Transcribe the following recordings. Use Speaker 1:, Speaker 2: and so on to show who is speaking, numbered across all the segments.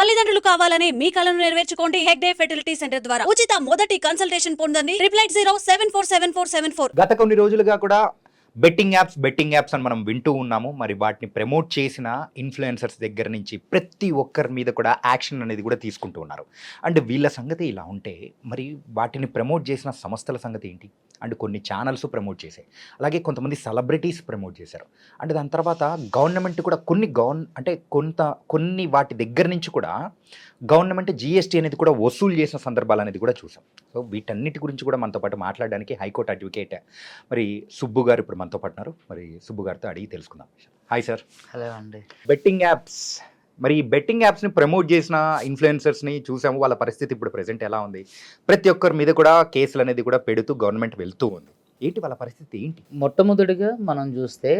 Speaker 1: తల్లిదండ్రులు కావాలని మీ కలను నెరవేర్చుకోండి హెగ్డే ఫెర్టిలిటీ సెంటర్ ద్వారా ఉచిత మొదటి కన్సల్టేషన్ పొందండి 88074747474.
Speaker 2: గత కొన్ని రోజులుగా కూడా బెట్టింగ్ యాప్స్ అని మనం వింటూ ఉన్నాము. మరి వాటిని ప్రమోట్ చేసిన ఇన్ఫ్లుయెన్సర్స్ దగ్గర నుంచి ప్రతి ఒక్కరి మీద కూడా యాక్షన్ అనేది కూడా తీసుకుంటూ ఉన్నారు. అండ్ వీళ్ళ సంగతి ఇలా ఉంటే మరి వాటిని ప్రమోట్ చేసిన సంస్థల సంగతి ఏంటి? అండ్ కొన్ని ఛానల్స్ ప్రమోట్ చేశాయి, అలాగే కొంతమంది సెలబ్రిటీస్ ప్రమోట్ చేశారు. అండ్ దాని తర్వాత గవర్నమెంట్ కూడా కొన్ని వాటి దగ్గర నుంచి కూడా గవర్నమెంట్ జిఎస్టీ అనేది కూడా వసూలు చేసిన సందర్భాలు అనేది కూడా చూసాం. సో వీటన్నిటి గురించి కూడా మనతో పాటు మాట్లాడడానికి హైకోర్టు అడ్వకేట్ మరి సుబ్బు గారు ఇప్పుడు మనతో పాటు ఉన్నారు. మరి సుబ్బు గారితో అడిగి తెలుసుకుందాం. Hi sir.
Speaker 3: హలో అండి.
Speaker 2: బెట్టింగ్ యాప్స్ని ప్రమోట్ చేసిన ఇన్ఫ్లుయెన్సర్స్ని చూసాము. వాళ్ళ పరిస్థితి ఇప్పుడు ప్రెసెంట్ ఎలా ఉంది? ప్రతి ఒక్కరి మీద కూడా కేసులు అనేది కూడా పెడుతూ గవర్నమెంట్ వెళ్తూ ఉంది. ఏంటి వాళ్ళ పరిస్థితి ఏంటి?
Speaker 3: మొట్టమొదటిగా మనం చూస్తే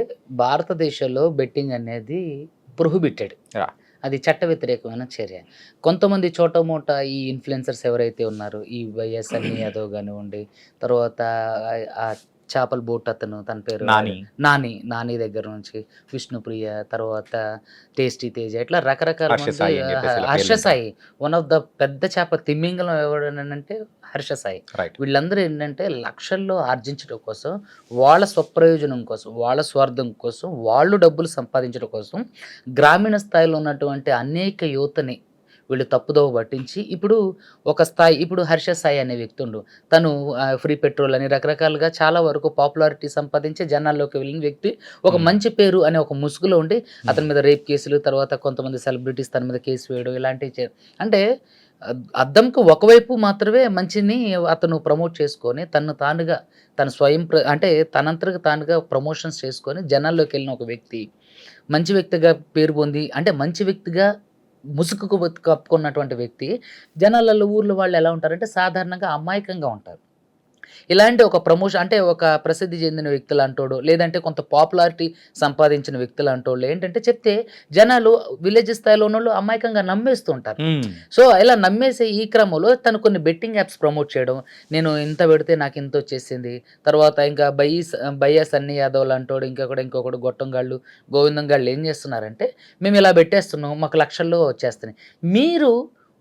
Speaker 3: భారతదేశంలో బెట్టింగ్ అనేది ప్రొహిబిటెడ్. అది చట్ట వ్యతిరేకమైన చర్య. కొంతమంది చోటమోట ఈ ఇన్ఫ్లుయెన్సర్స్ ఎవరైతే ఉన్నారో, ఈ వైఎస్ అన్ని యాదవ్ కానివ్వండి, తర్వాత ఆ చేపల బోట్ అతను, తన పేరు నాని దగ్గర నుంచి విష్ణుప్రియ, తర్వాత టేస్టీ తేజ, ఇట్లా రకరకాల Harsha Sai, one of the పెద్ద చేప తిమ్మింగలం ఎవడనంటే హర్ష సాయి. వీళ్ళందరూ ఏంటంటే లక్షల్లో ఆర్జించడం కోసం, వాళ్ళ స్వప్రయోజనం కోసం, వాళ్ళ స్వార్థం కోసం, వాళ్ళు డబ్బులు సంపాదించడం కోసం గ్రామీణ స్థాయిలో ఉన్నటువంటి అనేక యువతని వీళ్ళు తప్పుదోవ పట్టించి ఇప్పుడు ఒక స్థాయి, ఇప్పుడు హర్ష సాయి అనే వ్యక్తి ఉండు, తను ఫ్రీ పెట్రోల్ అని రకరకాలుగా చాలా వరకు పాపులారిటీ సంపాదించి జనాల్లోకి వెళ్ళిన వ్యక్తి, ఒక మంచి పేరు అనే ఒక ముసుగులో ఉండి అతని మీద రేప్ కేసులు, తర్వాత కొంతమంది సెలబ్రిటీస్ తన మీద కేసు వేయడం, ఇలాంటివి అంటే అద్దంకు ఒకవైపు మాత్రమే మంచిని అతను ప్రమోట్ చేసుకొని తన స్వయం అంటే తనంతరకు తానుగా ప్రమోషన్స్ చేసుకొని జనాల్లోకి వెళ్ళిన ఒక వ్యక్తి మంచి వ్యక్తిగా పేరు పొంది, అంటే మంచి వ్యక్తిగా ముసుగుకు కప్పుకున్నటువంటి వ్యక్తి జనాలలో ఊర్లో వాళ్ళు ఎలా ఉంటారంటే సాధారణంగా అమాయకంగా ఉంటారు. ఇలాంటి ఒక ప్రమోషన్ అంటే ఒక ప్రసిద్ధి చెందిన వ్యక్తులు అంటోడు, లేదంటే కొంత పాపులారిటీ సంపాదించిన వ్యక్తులు అంటోళ్ళు ఏంటంటే చెప్తే జనాలు విలేజ్ స్థాయిలో ఉన్న వాళ్ళు అమాయకంగా నమ్మేస్తూ ఉంటారు. సో ఇలా నమ్మేసే ఈ క్రమంలో తను కొన్ని బెట్టింగ్ యాప్స్ ప్రమోట్ చేయడం, నేను ఇంత పెడితే నాకు ఇంత వచ్చేసింది, తర్వాత ఇంకా బయ్యాస్ అన్ని యాదవ్లు అంటోడు, ఇంకొకడు గొట్టంగాళ్ళు, గోవిందంగాళ్ళు ఏం చేస్తున్నారంటే మేము ఇలా పెట్టేస్తున్నాం, మాకు లక్షల్లో వచ్చేస్తున్నాయి, మీరు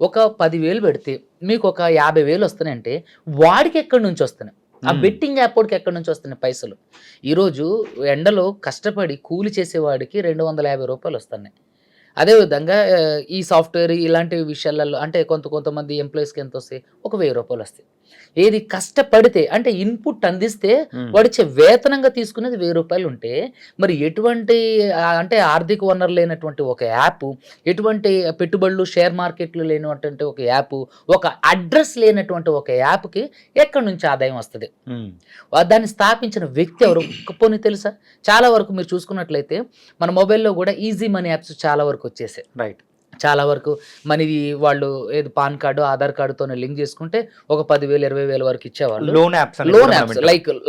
Speaker 3: ఒక 10,000 పెడితే మీకు ఒక 50,000 వస్తున్నాయంటే వాడికి ఎక్కడి నుంచి వస్తున్నాయి? ఆ బెట్టింగ్ యాప్ వాడికి ఎక్కడి నుంచి వస్తున్నాయి పైసలు? ఈరోజు ఎండలో కష్టపడి కూలి చేసేవాడికి 250 రూపాయలు వస్తున్నాయి. అదేవిధంగా ఈ సాఫ్ట్వేర్ ఇలాంటి విషయాలలో అంటే కొంతమంది ఎంప్లాయీస్కి ఎంత వస్తాయి? ఒక 1,000 రూపాయలు వస్తాయి. ఏది కష్టపడితే అంటే ఇన్పుట్ అందిస్తే వాడిచ్చే వేతనంగా తీసుకునేది 1,000 రూపాయలు ఉంటే, మరి ఎటువంటి అంటే ఆర్థిక వనరు లేనటువంటి ఒక యాప్, ఎటువంటి పెట్టుబడులు షేర్ మార్కెట్లు లేనటువంటి ఒక యాప్, ఒక అడ్రస్ లేనటువంటి ఒక యాప్కి ఎక్కడి నుంచి ఆదాయం వస్తుంది? దాన్ని స్థాపించిన వ్యక్తి ఎవరు? పోనీ తెలుసా? చాలా వరకు మీరు చూసుకున్నట్లయితే మన మొబైల్లో కూడా ఈజీ మనీ యాప్స్ చాలా వరకు వచ్చేసాయి.
Speaker 2: రైట్.
Speaker 3: చాలా వరకు మనది వాళ్ళు ఏది పాన్ కార్డు, ఆధార్ కార్డుతోనే లింక్ చేసుకుంటే ఒక 10,000 20,000 వరకు ఇచ్చేవాళ్ళు. Loan apps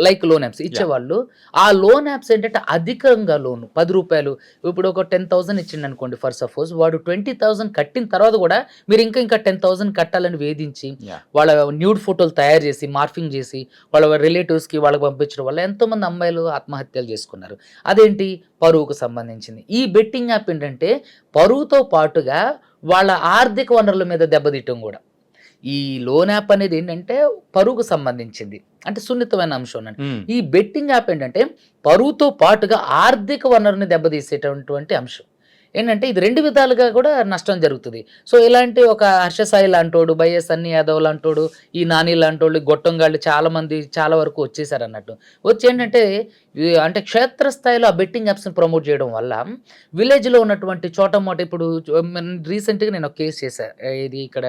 Speaker 3: like loan apps ఇచ్చేవాళ్ళు. ఆ లోన్ యాప్స్ ఏంటంటే అధికంగా లోన్ 10 రూపాయలు, ఇప్పుడు ఒక 10,000 ఇచ్చిండు అనుకోండి ఫర్ సపోజ్, వాడు 20,000 కట్టిన తర్వాత కూడా మీరు ఇంకా 10,000 కట్టాలని వేధించి వాళ్ళ న్యూడ్ ఫోటోలు తయారు చేసి మార్ఫింగ్ చేసి వాళ్ళ రిలేటివ్స్కి వాళ్ళకి పంపించడం వల్ల ఎంతోమంది అమ్మాయిలు ఆత్మహత్యలు చేసుకున్నారు. అదేంటి? పరువుకు సంబంధించింది. ఈ బెట్టింగ్ యాప్ ఏంటంటే పరువుతో పాటుగా వాళ్ళ ఆర్థిక వనరుల మీద దెబ్బతీయటం కూడా. ఈ లోన్ యాప్ అనేది ఏంటంటే పరువుకు సంబంధించింది, అంటే సున్నితమైన అంశం. ఈ బెట్టింగ్ యాప్ ఏంటంటే పరువుతో పాటుగా ఆర్థిక వనరుని దెబ్బతీసేటటువంటి అంశం. ఏంటంటే ఇది 2 విధాలుగా కూడా నష్టం జరుగుతుంది. సో ఇలాంటి ఒక హర్షసాయి లాంటోడు, బైఎస్ అన్ని యాదవ్ లాంటోడు, ఈ నాని లాంటోళ్ళు, గొట్టంగాళ్ళు చాలా వరకు వచ్చేసారు అన్నట్టు. వచ్చి ఏంటంటే అంటే క్షేత్రస్థాయిలో ఆ బెట్టింగ్ యాప్స్ని ప్రమోట్ చేయడం వల్ల విలేజ్లో ఉన్నటువంటి చోటమోట, ఇప్పుడు రీసెంట్గా నేను ఒక కేసు చేశాను, ఇది ఇక్కడ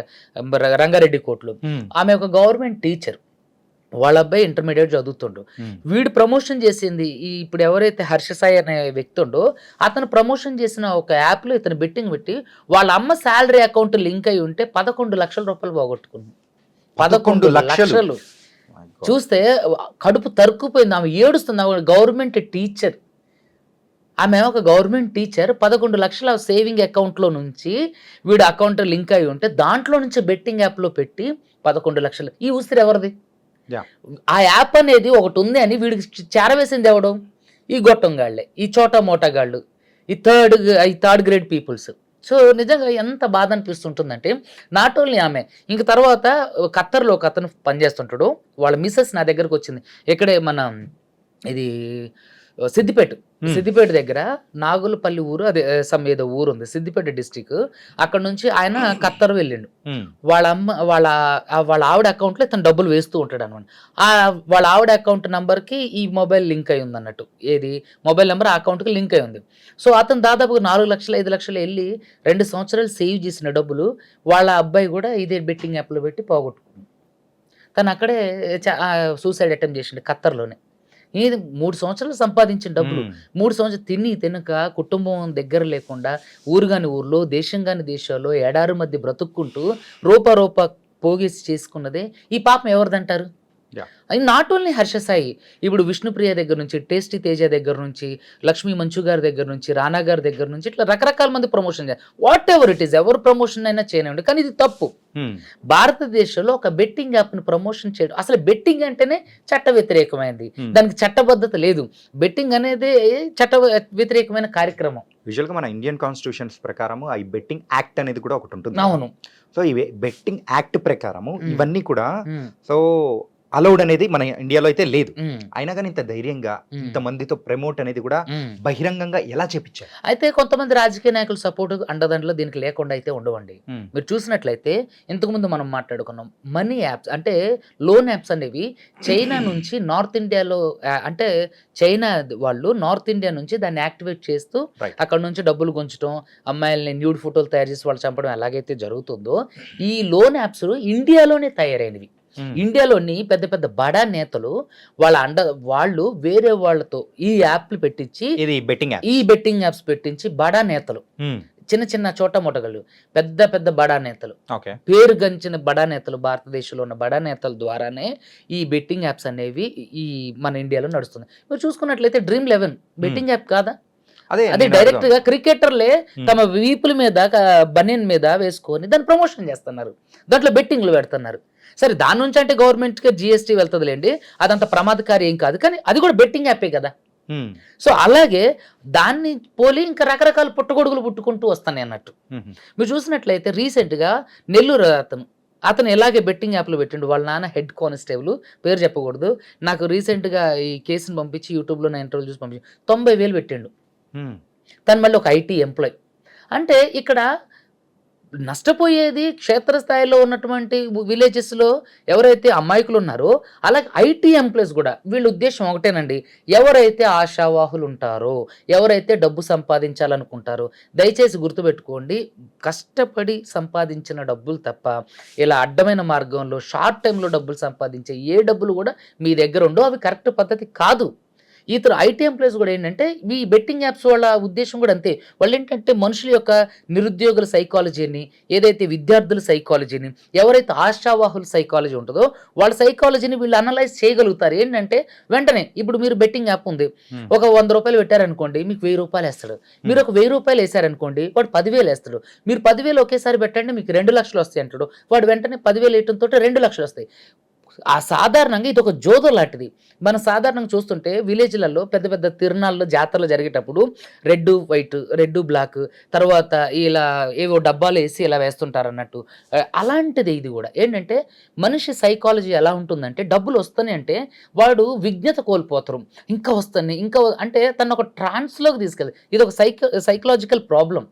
Speaker 3: రంగారెడ్డి కోర్టులో. ఆమె ఒక గవర్నమెంట్ టీచర్, వాళ్ళ అబ్బాయి ఇంటర్మీడియట్ చదువుతుండు. వీడు ప్రమోషన్ చేసింది ఇప్పుడు ఎవరైతే హర్షసాయి అనే వ్యక్తి ఉండో అతను ప్రమోషన్ చేసిన ఒక యాప్లో ఇతను బెట్టింగ్ పెట్టి వాళ్ళ అమ్మ శాలరీ అకౌంట్ లింక్ అయి ఉంటే 11 లక్షల రూపాయలు పోగొట్టుకుంది. 11 లక్షలు చూస్తే కడుపు తరుక్కుపోయింది. ఆమె ఏడుస్తుంది. ఆమె గవర్నమెంట్ టీచర్, ఆమె ఒక గవర్నమెంట్ టీచర్. 11 లక్షల సేవింగ్ అకౌంట్లో నుంచి వీడు అకౌంట్ లింక్ అయి ఉంటే దాంట్లో నుంచి బెట్టింగ్ యాప్లో పెట్టి 11 లక్షలు. ఈ ఉసిరి ఎవరిది? ఆ యాప్ అనేది ఒకటి ఉంది అని వీడికి చేరవేసింది ఎవడం? ఈ గొట్టంగాళ్ళే, ఈ చోటా మోటాగాళ్ళు, ఈ థర్డ్ గ్రేడ్ పీపుల్స్. సో నిజంగా ఎంత బాధ అనిపిస్తుంటుందంటే నాట్ ఓన్లీ ఆమె, ఇంక తర్వాత ఖత్తర్లో ఒక అతను పనిచేస్తుంటాడు, వాళ్ళ మిస్సెస్ నా దగ్గరకు వచ్చింది. ఇక్కడే మన ఇది సిద్దిపేట దగ్గర నాగులపల్లి ఊరు, అదే సమ్ ఏదో ఊరు ఉంది, సిద్దిపేట డిస్టిక్. అక్కడ నుంచి ఆయన ఖత్తర్ వెళ్ళిండు. వాళ్ళ ఆవిడ అకౌంట్లో ఇతను డబ్బులు వేస్తూ ఉంటాడు అనమాట. వాళ్ళ ఆవిడ అకౌంట్ నంబర్కి ఈ మొబైల్ లింక్ అయి ఉంది అన్నట్టు, ఏది మొబైల్ నెంబర్ ఆ అకౌంట్కి లింక్ అయి ఉంది. సో అతను దాదాపుగా 4 లక్షలు 5 లక్షలు వెళ్ళి 2 సంవత్సరాలు సేవ్ చేసిన డబ్బులు వాళ్ళ అబ్బాయి కూడా ఇదే బెట్టింగ్ యాప్లో పెట్టి పోగొట్టుకుంది. తను అక్కడే సూసైడ్ అటెంప్ట్ చేసిండు ఖత్తర్లోనే. ఇది 3 సంవత్సరాలు సంపాదించిన డబ్బులు, 3 సంవత్సరాలు తిని తినక, కుటుంబం దగ్గర లేకుండా, ఊరు కాని ఊర్లో, దేశం కాని దేశాల్లో ఎడారి మధ్య బ్రతుక్కుంటూ రూపా పోగేసి చేసుకున్నదే ఈ పాపం ఎవరిదంటారు? నాట్ ఓన్లీ హర్ష సాయి, ఇప్పుడు విష్ణుప్రియ దగ్గర నుంచి, టేస్టీ తేజ దగ్గర నుంచి, లక్ష్మీ మంచు గారి దగ్గర నుంచి, రానా గారి దగ్గర నుంచి, ఇట్లా రకరకాల మంది ప్రమోషన్ చేయాలి. వాట్ ఎవర్ ఇట్ ఈస్, ఎవరు ప్రమోషన్ అయినా చేయనివ్వండి, కానీ ఇది తప్పు. భారతదేశంలో ఒక బెట్టింగ్ యాప్ ని ప్రమోషన్ చేయడం, అసలు బెట్టింగ్ అంటేనే చట్ట వ్యతిరేకమైనది, దానికి చట్టబద్ధత లేదు. బెట్టింగ్ అనేది చట్ట వ్యతిరేకమైన కార్యక్రమం.
Speaker 2: యూజువల్ గా మన ఇండియన్ కాన్స్టిట్యూషన్స్ ప్రకారము ఈ బెట్టింగ్ యాక్ట్ అనేది కూడా ఒకటి ఉంటుంది.
Speaker 3: అవును.
Speaker 2: సో ఇవి బెట్టింగ్ యాక్ట్ ప్రకారము ఇవన్నీ కూడా సో అలౌడ్ అనేది మన ఇండియాలో అయితే లేదు. అయినా కానీ ఇంత ధైర్యంగా ఇంతమందితో ప్రమోట్ అనేది కూడా బహిరంగంగా ఎలా చేపించారు?
Speaker 3: అయితే కొంతమంది రాజకీయ నాయకులు సపోర్ట్ అండదండలో దీనికి లేకుండా అయితే ఉండవండి. మీరు చూసినట్లయితే ఇంతకుముందు మనం మాట్లాడుకున్నాం, మనీ యాప్స్ అంటే లోన్ యాప్స్ అనేవి చైనా నుంచి నార్త్ ఇండియాలో, అంటే చైనా వాళ్ళు నార్త్ ఇండియా నుంచి దాన్ని యాక్టివేట్ చేస్తూ అక్కడ నుంచి డబ్బులు గుంచడం, అమ్మాయిల్ని న్యూడ్ ఫోటోలు తయారు చేసి వాళ్ళు చంపడం ఎలాగైతే జరుగుతుందో, ఈ లోన్ యాప్స్ ఇండియాలోనే తయారైనవి. ఇండియాలోని పెద్ద పెద్ద బడా నేతలు వాళ్ళు వేరే వాళ్ళతో ఈ యాప్లు పెట్టించి, ఈ బెట్టింగ్ యాప్స్ పెట్టించి బడా నేతలు, చిన్న చిన్న చోట మొటగళ్ళు, పెద్ద పెద్ద బడా నేతలు, పేరు గంచిన బడా నేతలు, భారతదేశంలో ఉన్న బడా నేతల ద్వారానే ఈ బెట్టింగ్ యాప్స్ అనేవి ఈ మన ఇండియాలో నడుస్తుంది. మీరు చూసుకున్నట్లయితే Dream11 బెట్టింగ్ యాప్ కాదా? అదే డైరెక్ట్ గా క్రికెటర్లే తమ వీపుల మీద బనియన్ మీద వేసుకొని దాన్ని ప్రమోషన్ చేస్తున్నారు, దాంట్లో బెట్టింగ్లు పెడుతున్నారు. సరే, దాని నుంచి అంటే గవర్నమెంట్ కి GST వెళ్తుందిలేండి, అదంత ప్రమాదకారి ఏం కాదు, కానీ అది కూడా బెట్టింగ్ యాపే కదా. సో అలాగే దాన్ని పోలి ఇంకా రకరకాల పుట్టగొడుగులు పుట్టుకుంటూ వస్తాయి అన్నట్టు. మీరు చూసినట్లయితే రీసెంట్ గా నెల్లూరు అతను ఎలాగే బెట్టింగ్ యాప్లో పెట్టిండు. వాళ్ళ నాన్న హెడ్ కానిస్టేబుల్, పేరు చెప్పకూడదు, నాకు రీసెంట్గా ఈ కేసును పంపించి యూట్యూబ్లో నా ఇంటర్వ్యూ చూసి పంపించి 90,000 పెట్టిండు. తను మళ్ళీ ఒక IT ఎంప్లాయ్. అంటే ఇక్కడ నష్టపోయేది క్షేత్రస్థాయిలో ఉన్నటువంటి విలేజెస్లో ఎవరైతే అమాయకులు ఉన్నారో, అలాగే IT ఎంప్లాయీస్ కూడా. వీళ్ళ ఉద్దేశం ఒకటేనండి, ఎవరైతే ఆశావాహులు ఉంటారో, ఎవరైతే డబ్బు సంపాదించాలనుకుంటారో, దయచేసి గుర్తుపెట్టుకోండి, కష్టపడి సంపాదించిన డబ్బులు తప్ప ఇలా అడ్డమైన మార్గంలో షార్ట్ టైంలో డబ్బులు సంపాదించే ఏ డబ్బులు కూడా మీ దగ్గర ఉండో, అవి కరెక్ట్ పద్ధతి కాదు. ఇతర IT ఎంప్లాయీస్ కూడా ఏంటంటే, ఈ బెట్టింగ్ యాప్స్ వాళ్ళ ఉద్దేశం కూడా అంతే. వాళ్ళు ఏంటంటే మనుషుల యొక్క నిరుద్యోగుల సైకాలజీని, ఏదైతే విద్యార్థుల సైకాలజీని, ఎవరైతే ఆశావాహుల సైకాలజీ ఉంటుందో వాళ్ళ సైకాలజీని వీళ్ళు అనలైజ్ చేయగలుగుతారు. ఏంటంటే వెంటనే ఇప్పుడు మీరు బెట్టింగ్ యాప్ ఉంది, ఒక 100 రూపాయలు పెట్టారనుకోండి, మీకు 1000 రూపాయలు వేస్తాడు. మీరు ఒక 1000 రూపాయలు వేసారనుకోండి, వాడు 10,000 వేస్తాడు. మీరు 10,000 ఒకేసారి పెట్టండి, మీకు 2 లక్షలు వస్తాయి అంటాడు. వాడు వెంటనే 10,000 వేయటంతో 2 లక్షలు వస్తాయి. సాధారణంగా ఇది ఒక జోదో లాంటిది. మనం సాధారణంగా చూస్తుంటే విలేజ్లలో పెద్ద పెద్ద తిరునాళ్ళు, జాతరలు జరిగేటప్పుడు రెడ్ వైట్, రెడ్ బ్లాక్, తర్వాత ఇలా ఏవో డబ్బాలు వేసి ఇలా వేస్తుంటారు అన్నట్టు. అలాంటిది ఇది కూడా. ఏంటంటే మనిషి సైకాలజీ ఎలా ఉంటుందంటే, డబ్బులు వస్తాయి అంటే వాడు విజ్ఞత కోల్పోతారు, ఇంకా వస్తాయి ఇంకా అంటే తను ఒక ట్రాన్స్లోకి తీసుకెళ్తారు. ఇది ఒక సైకలాజికల్ ప్రాబ్లం.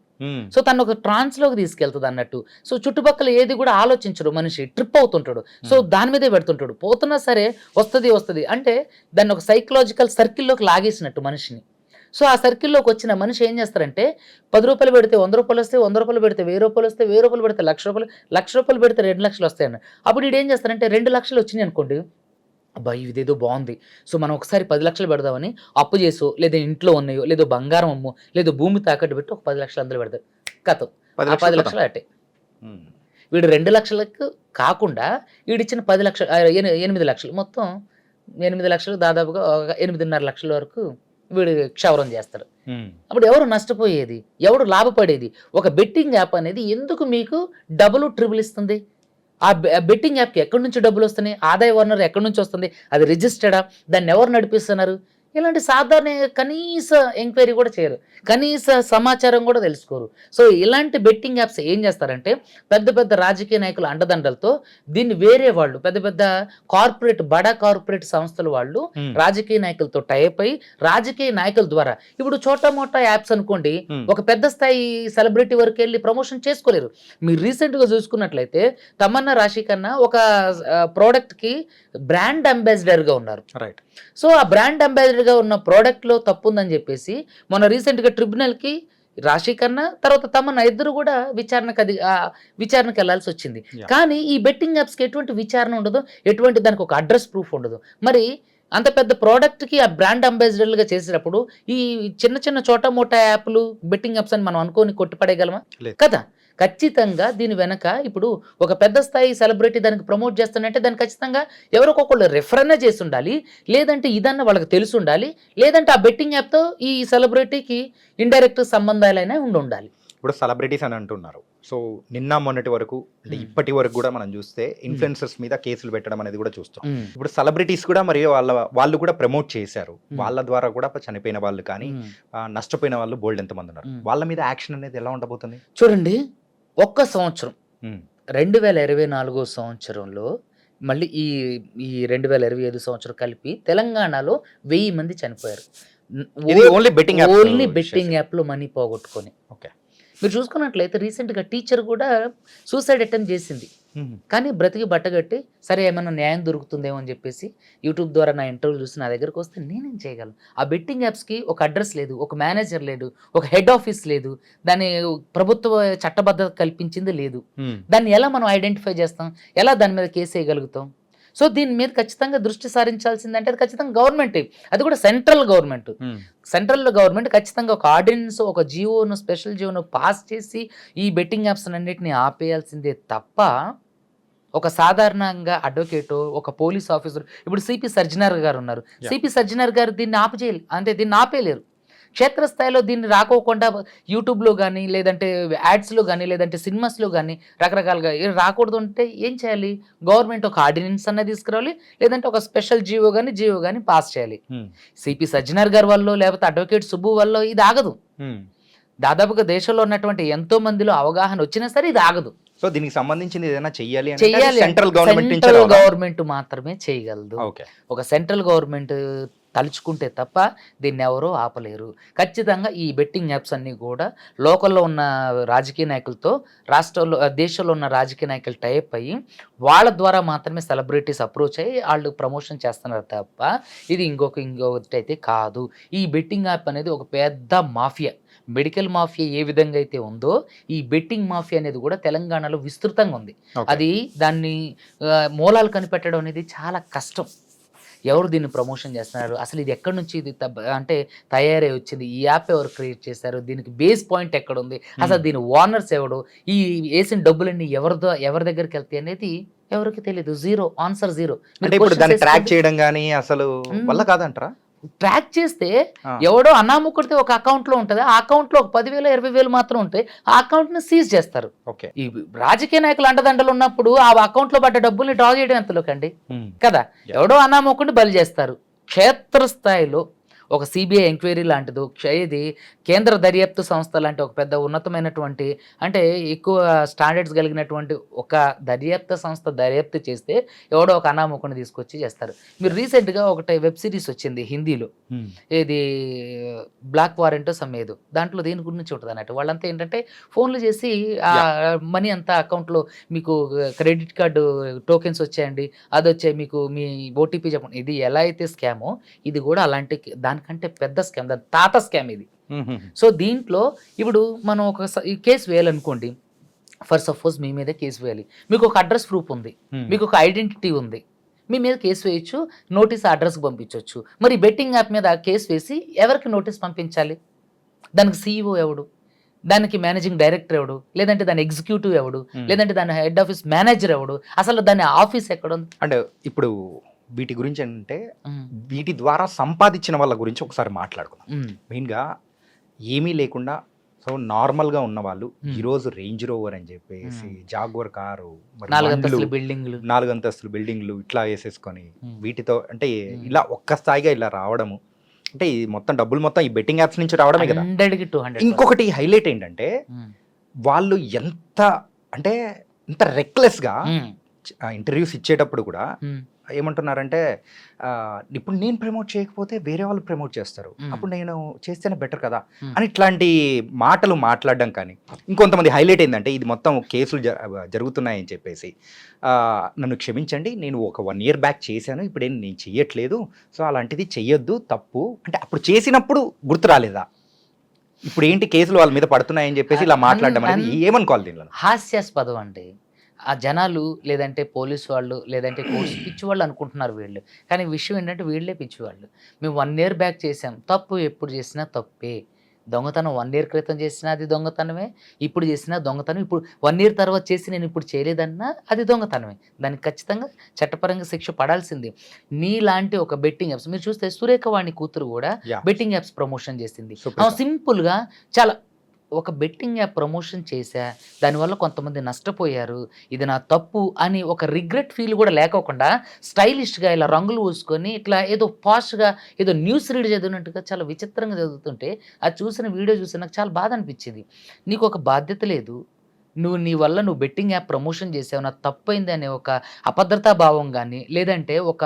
Speaker 3: సో తను ఒక ట్రాన్స్లోకి తీసుకెళ్తుంది అన్నట్టు. సో చుట్టుపక్కల ఏది కూడా ఆలోచించడు మనిషి, ట్రిప్ అవుతుంటాడు. సో దాని మీదే పెడుతుంటాడు, పోతున్నా సరే వస్తుంది అంటే దాన్ని ఒక సైకలాజికల్ సర్కిల్లోకి లాగేసినట్టు మనిషిని. సో ఆ సర్కిల్లోకి వచ్చిన మనిషి ఏం చేస్తారంటే, 10 రూపాయలు పెడితే 100 రూపాయలు వస్తాయి, 100 రూపాయలు పెడితే 1000 రూపాయలు వస్తాయి, 1000 రూపాయలు పెడితే 1,00,000 రూపాయలు, 1,00,000 రూపాయలు పెడితే 2 లక్షలు వస్తాయన్న. అప్పుడు వీడు ఏం చేస్తారంటే, 2 లక్షలు వచ్చినాయి అనుకోండి, అబ్బా ఇదేదో బాగుంది, సో మనం ఒకసారి 10 లక్షలు పెడదామని అప్పు చేసో, లేదా ఇంట్లో ఉన్నాయో, లేదో బంగారం అమ్మో, లేదో భూమి తాకట్టు పెట్టి ఒక 10 లక్షలు అందులో పెడతారు. కథ 10 లక్షలు అట్టే. వీడు 2 లక్షలకు కాకుండా వీడిచ్చిన 10 లక్షలు 8 లక్షలు, మొత్తం 8 లక్షలు, దాదాపుగా 8.5 లక్షల వరకు వీడు క్షవరం చేస్తాడు. అప్పుడు ఎవరు నష్టపోయేది, ఎవరు లాభపడేది? ఒక బెట్టింగ్ యాప్ అనేది ఎందుకు మీకు డబుల్ ట్రిబుల్ ఇస్తుంది? ఆ బెట్టింగ్ యాప్కి ఎక్కడి నుంచి డబ్బులు వస్తున్నాయి? ఆదాయ వనరు ఎక్కడి నుంచి వస్తుంది? అది రిజిస్టర్డా? దాన్ని ఎవరు నడిపిస్తున్నారు? ఇలాంటి సాధారణ కనీస ఎంక్వైరీ కూడా చేయరు, కనీస సమాచారం కూడా తెలుసుకోరు. సో ఇలాంటి బెట్టింగ్ యాప్స్ ఏం చేస్తారంటే పెద్ద పెద్ద రాజకీయ నాయకుల అండదండలతో దీన్ని వేరే వాళ్ళు పెద్ద పెద్ద బడా కార్పొరేట్ సంస్థల వాళ్ళు రాజకీయ నాయకులతో టైప్ అయి రాజకీయ నాయకుల ద్వారా ఇప్పుడు చోటా మోటా యాప్స్ అనుకోండి, ఒక పెద్ద స్థాయి సెలబ్రిటీ వరకు వెళ్ళి ప్రమోషన్ చేసుకోలేరు. మీరు రీసెంట్ గా చూసుకున్నట్లయితే తమన్నా రాశికన్నా ఒక ప్రోడక్ట్ కి బ్రాండ్ అంబాసిడర్ గా ఉన్నారు.
Speaker 2: రైట్.
Speaker 3: సో ఆ బ్రాండ్ అంబాసిడర్ గా ఉన్న ప్రోడక్ట్ లో తప్పు ఉందని చెప్పేసి మొన్న రీసెంట్ గా ట్రిబ్యునల్ కి రాశి కన్నా తర్వాత తమన్నా ఇద్దరు కూడా విచారణకు వెళ్లాల్సి వచ్చింది. కానీ ఈ బెట్టింగ్ యాప్స్ కి ఎటువంటి విచారణ ఉండదు, ఎటువంటి దానికి ఒక అడ్రస్ ప్రూఫ్ ఉండదు. మరి అంత పెద్ద ప్రోడక్ట్ కి ఆ బ్రాండ్ అంబాసిడర్ గా చేసేటప్పుడు ఈ చిన్న చిన్న చోటా మోటా యాప్లు బెట్టింగ్ యాప్స్ అని మనం అనుకోని కొట్టిపడేయగలమా? కదా. ఖచ్చితంగా దీని వెనక ఇప్పుడు ఒక పెద్ద స్థాయి సెలబ్రిటీ దానికి ప్రమోట్ చేస్తానంటే దానికి ఖచ్చితంగా ఎవరికొకళ్ళు రెఫర్ అన్నా చేసి ఉండాలి, లేదంటే ఇదన్నా వాళ్ళకి తెలిసి ఉండాలి, లేదంటే ఆ బెట్టింగ్ యాప్తో ఈ సెలబ్రిటీకి ఇండైరెక్ట్ సంబంధాలైనా ఉండాలి.
Speaker 2: ఇప్పుడు సెలబ్రిటీస్ అని అంటున్నారు. సో నిన్న మొన్నటి వరకు అంటే ఇప్పటి వరకు కూడా మనం చూస్తే ఇన్ఫ్లుయెన్సర్స్ మీద కేసులు పెట్టడం అనేది కూడా చూస్తాం. ఇప్పుడు సెలబ్రిటీస్ కూడా మరియు వాళ్ళు కూడా ప్రమోట్ చేశారు, వాళ్ళ ద్వారా కూడా చనిపోయిన వాళ్ళు కానీ నష్టపోయిన వాళ్ళు బోల్డ్ ఎంతమంది ఉన్నారు. వాళ్ళ మీద యాక్షన్ అనేది ఎలా ఉండబోతుంది
Speaker 3: చూడండి. ఒక్క సంవత్సరం 2024 సంవత్సరంలో మళ్ళీ ఈ 2025 సంవత్సరం కలిపి తెలంగాణలో 1000 మంది చనిపోయారు
Speaker 2: ఓన్లీ
Speaker 3: బెట్టింగ్ యాప్ లో మనీ పోగొట్టుకొని. మీరు చూసుకున్నట్లయితే రీసెంట్గా టీచర్ కూడా సూసైడ్ అటెంప్ట్ చేసింది, కానీ బ్రతికి బట్టగట్టి సరే ఏమైనా న్యాయం దొరుకుతుందేమో అని చెప్పేసి యూట్యూబ్ ద్వారా నా ఇంటర్వ్యూ చూసి నా దగ్గరకు వస్తే నేనేం చేయగలను? ఆ బెట్టింగ్ యాప్స్కి ఒక అడ్రస్ లేదు, ఒక మేనేజర్ లేడు, ఒక హెడ్ ఆఫీస్ లేదు, దాని ప్రభుత్వ చట్టబద్ధత కల్పించింది లేదు. దాన్ని ఎలా మనం ఐడెంటిఫై చేస్తాం? ఎలా దాని మీద కేసు వేయగలుగుతాం? సో దీని మీద ఖచ్చితంగా దృష్టి సారించాల్సిందంటే అది ఖచ్చితంగా గవర్నమెంట్, అది కూడా సెంట్రల్ గవర్నమెంట్ ఖచ్చితంగా ఒక ఆర్డినెన్స్, ఒక జియోను, స్పెషల్ జియోను పాస్ చేసి ఈ బెట్టింగ్ యాప్స్ అన్నింటినీ ఆపేయాల్సిందే తప్ప ఒక సాధారణంగా అడ్వకేటో ఒక పోలీస్ ఆఫీసర్, ఇప్పుడు సిపి సర్జనర్ గారు ఉన్నారు, సిపి సర్జనర్ గారు దీన్ని ఆపేయలేరు. క్షేత్రస్థాయిలో దీన్ని రాకోకుండా యూట్యూబ్లో కానీ లేదంటే యాడ్స్లో కానీ లేదంటే సినిమాస్లో కానీ రకరకాలుగా రాకూడదు అంటే ఏం చేయాలి? గవర్నమెంట్ ఒక ఆర్డినెన్స్ అన్నది తీసుకురావాలి, లేదంటే ఒక స్పెషల్ జియో కానీ పాస్ చేయాలి. సిపి సజ్జనర్ గారి వల్ల లేకపోతే అడ్వకేట్ సుబ్బు వల్ల ఇది ఆగదు. దాదాపుగా దేశంలో ఉన్నటువంటి ఎంతో మందిలో అవగాహన వచ్చినా సరే ఇది ఆగదు.
Speaker 2: సో దీనికి సంబంధించింది ఏదైనా చెయ్యాలి
Speaker 3: సెంట్రల్ గవర్నమెంట్ మాత్రమే చేయగలదు. ఒక సెంట్రల్ గవర్నమెంట్ తలుచుకుంటే తప్ప దీన్ని ఎవరో ఆపలేరు. ఖచ్చితంగా ఈ బెట్టింగ్ యాప్స్ అన్నీ కూడా లోకల్లో ఉన్న రాజకీయ నాయకులతో దేశంలో ఉన్న రాజకీయ నాయకులు టైప్ అయ్యి వాళ్ళ ద్వారా మాత్రమే సెలబ్రిటీస్ అప్రోచ్ అయ్యి వాళ్ళు ప్రమోషన్ చేస్తున్నారు తప్ప ఇది ఇంకొకటి అయితే కాదు. ఈ బెట్టింగ్ యాప్ అనేది ఒక పెద్ద మాఫియా. మెడికల్ మాఫియా ఏ విధంగా అయితే ఉందో ఈ బెట్టింగ్ మాఫియా అనేది కూడా తెలంగాణలో విస్తృతంగా ఉంది. అది దాన్ని మూలాలు కనిపెట్టడం అనేది చాలా కష్టం. ఎవరు దీన్ని ప్రమోషన్ చేస్తున్నారు, అసలు ఇది ఎక్కడి నుంచి ఇది అంటే తయారై వచ్చింది, ఈ యాప్ ఎవరు క్రియేట్ చేశారు, దీనికి బేస్ పాయింట్ ఎక్కడ ఉంది, అసలు దీని ఓనర్స్ ఎవడు, ఈ వేసిన డబ్బులన్నీ ఎవరి దగ్గరికి వెళ్తాయి అనేది ఎవరికి తెలియదు. Answer zero.
Speaker 2: ట్రాక్ చేయడం కానీ అసలు వల్ల కాదంటారా?
Speaker 3: ట్రాక్ చేస్తే ఎవడో అనామకుడితే ఒక అకౌంట్ లో ఉంటుంది, ఆ అకౌంట్ లో ఒక 10,000 20,000 మాత్రం ఉంటాయి, ఆ అకౌంట్ ని సీజ్ చేస్తారు. ఈ రాజకీయ నాయకులు అండదండలు ఉన్నప్పుడు ఆ అకౌంట్ లో పడ్డ డబ్బుల్ని డ్రా చేయడం ఎంతలోకండి కదా. ఎవడో అనామకుడిని బలి చేస్తారు. క్షేత్రస్థాయిలో ఒక సిబిఐ ఎంక్వైరీ లాంటిది, ఇది కేంద్ర దర్యాప్తు సంస్థ లాంటి ఒక పెద్ద ఉన్నతమైనటువంటి అంటే ఎక్కువ స్టాండర్డ్స్ కలిగినటువంటి ఒక దర్యాప్తు సంస్థ దర్యాప్తు చేస్తే ఎవడో ఒక అనామకుని తీసుకొచ్చి చేస్తారు. మీరు రీసెంట్గా ఒకటి వెబ్ సిరీస్ వచ్చింది హిందీలో, ఇది బ్లాక్ వారెంట్ సమ్మేదు, దాంట్లో దేని గురించి ఉంటుంది అన్నట్టు. వాళ్ళంతా ఏంటంటే ఫోన్లు చేసి ఆ మనీ అంతా అకౌంట్లో మీకు క్రెడిట్ కార్డు టోకెన్స్ వచ్చాయండి, అది వచ్చాయి, మీకు మీ ఓటీపీ చెప్పండి. ఇది ఎలా అయితే స్కామో ఇది కూడా అలాంటి దానికంటే పెద్ద స్కామ్, దాని తాత స్కామ్ ఇది. సో దీంట్లో ఇప్పుడు మనం ఒక కేసు వేయాలనుకోండి, ఫర్ సపోజ్ మీ మీద కేసు వేయాలి, మీకు ఒక అడ్రస్ ప్రూఫ్ ఉంది, మీకు ఒక ఐడెంటిటీ ఉంది, మీ మీద కేసు వేయచ్చు, నోటీస్ అడ్రస్కి పంపించవచ్చు. మరి బెట్టింగ్ యాప్ మీద కేసు వేసి ఎవరికి నోటీస్ పంపించాలి? దానికి CEO ఎవడు, దానికి మేనేజింగ్ డైరెక్టర్ ఎవడు, లేదంటే దాని ఎగ్జిక్యూటివ్ ఎవడు, లేదంటే దాని హెడ్ ఆఫీస్ మేనేజర్ ఎవడు, అసలు దాని ఆఫీస్ ఎక్కడ ఉంది?
Speaker 2: అంటే ఇప్పుడు వీటి గురించి అంటే వీటి ద్వారా సంపాదించిన వాళ్ళ గురించి ఒకసారి మాట్లాడుకుందాం. మెయిన్గా ఏమీ లేకుండా సో నార్మల్గా ఉన్న వాళ్ళు ఈరోజు రేంజ్ రోవర్ అని చెప్పేసి జాగ్వర్ కారు,
Speaker 3: 4
Speaker 2: అంతస్తులు బిల్డింగ్లు ఇట్లా వేసేసుకొని వీటితో అంటే ఇలా ఒక్క స్థాయిగా ఇలా రావడము, అంటే ఈ మొత్తం డబ్బులు మొత్తం ఈ బెట్టింగ్ యాప్స్ నుంచి రావడమే కదా.
Speaker 3: 100కి 200.
Speaker 2: ఇంకొకటి హైలైట్ ఏంటంటే వాళ్ళు ఎంత అంటే ఇంత రెక్లెస్గా ఇంటర్వ్యూస్ ఇచ్చేటప్పుడు కూడా ఏమంటున్నారంటే ఇప్పుడు నేను ప్రమోట్ చేయకపోతే వేరే వాళ్ళు ప్రమోట్ చేస్తారు, అప్పుడు నేను చేస్తేనే బెటర్ కదా అని ఇట్లాంటి మాటలు మాట్లాడడం. కానీ ఇంకొంతమంది హైలైట్ ఏంటంటే ఇది మొత్తం కేసులు జరుగుతున్నాయని చెప్పేసి నన్ను క్షమించండి, నేను ఒక 1 year బ్యాక్ చేశాను, ఇప్పుడేం నేను చెయ్యట్లేదు, సో అలాంటిది చెయ్యొద్దు, తప్పు. అంటే అప్పుడు చేసినప్పుడు గుర్తు రాలేదా? ఇప్పుడు ఏంటి కేసులు వాళ్ళ మీద పడుతున్నాయని చెప్పేసి ఇలా మాట్లాడడం అనేది ఏమనుకోవాలి దీనిలో?
Speaker 3: హాస్యాస్పదం అండి. ఆ జనాలు లేదంటే పోలీసు వాళ్ళు లేదంటే కోర్సు పిచ్చివాళ్ళు అనుకుంటున్నారు వీళ్ళు, కానీ విషయం ఏంటంటే వీళ్ళే పిచ్చివాళ్ళు. మేము 1 year బ్యాక్ చేసాం, తప్పు ఎప్పుడు చేసినా తప్పే. దొంగతనం 1 year క్రితం చేసినా అది దొంగతనమే, ఇప్పుడు చేసినా దొంగతనం. ఇప్పుడు 1 year తర్వాత చేసి నేను ఇప్పుడు చేయలేదన్నా అది దొంగతనమే. దానికి ఖచ్చితంగా చట్టపరంగా శిక్ష పడాల్సిందే. నీలాంటి ఒక బెట్టింగ్ యాప్స్ మీరు చూస్తే సురేఖ వాణి కూతురు కూడా బెట్టింగ్ యాప్స్ ప్రమోషన్ చేసింది. సింపుల్గా చాలా ఒక బెట్టింగ్ యాప్ ప్రమోషన్ చేశా, దానివల్ల కొంతమంది నష్టపోయారు, ఇది నా తప్పు అని ఒక రిగ్రెట్ ఫీల్ కూడా లేకోకుండా స్టైలిష్గా ఇలా రంగులు పూసుకొని ఇట్లా ఏదో పాష్గా ఏదో న్యూస్ రీడ్ చదివినట్టుగా చాలా విచిత్రంగా చదువుతుంటే అది చూసిన వీడియో చూసి నాకు చాలా బాధ అనిపించింది. నీకు ఒక బాధ్యత లేదు, నీ వల్ల నువ్వు బెట్టింగ్ యాప్ ప్రమోషన్ చేసావు, నాకు తప్పైంది అనే ఒక అభద్రతా భావం కానీ లేదంటే ఒక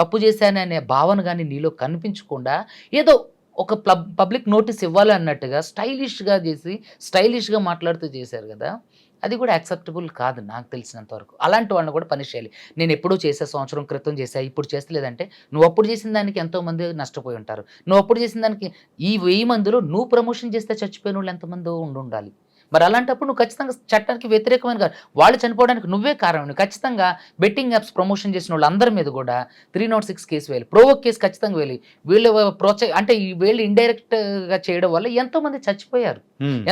Speaker 3: తప్పు చేశాననే భావన కానీ నీలో కనిపించకుండా ఏదో ఒక పబ్లిక్ నోటీస్ ఇవ్వాలి అన్నట్టుగా స్టైలిష్గా చేసి స్టైలిష్గా మాట్లాడుతూ చేశారు కదా, అది కూడా యాక్సెప్టబుల్ కాదు నాకు తెలిసినంత వరకు. అలాంటి వాళ్ళని కూడా పనిష్ చేయాలి. నేను ఎప్పుడూ చేసా, సంవత్సరం క్రితం చేసా, ఇప్పుడు చేస్తలేదంటే నువ్వు అప్పుడు చేసిన దానికి ఎంతోమంది నష్టపోయి ఉంటారు. నువ్వు అప్పుడు చేసిన దానికి ఈ 1000 మందిలో నువ్వు ప్రమోషన్ చేస్తే చచ్చిపోయిన వాళ్ళు ఎంతమంది ఉండాలి. మరి అలాంటప్పుడు నువ్వు ఖచ్చితంగా చట్టానికి వ్యతిరేకమైన కాదు, వాళ్ళు చనిపోవడానికి నువ్వే కారణం. నువ్వు ఖచ్చితంగా బెట్టింగ్ యాప్స్ ప్రమోషన్ చేసిన వాళ్ళందరి మీద కూడా 306 కేసు వేయాలి, ప్రోవోక్ కేసు ఖచ్చితంగా వేయాలి. వీళ్ళు అంటే వీళ్ళు ఇండైరెక్ట్గా చేయడం వల్ల ఎంతోమంది చచ్చిపోయారు,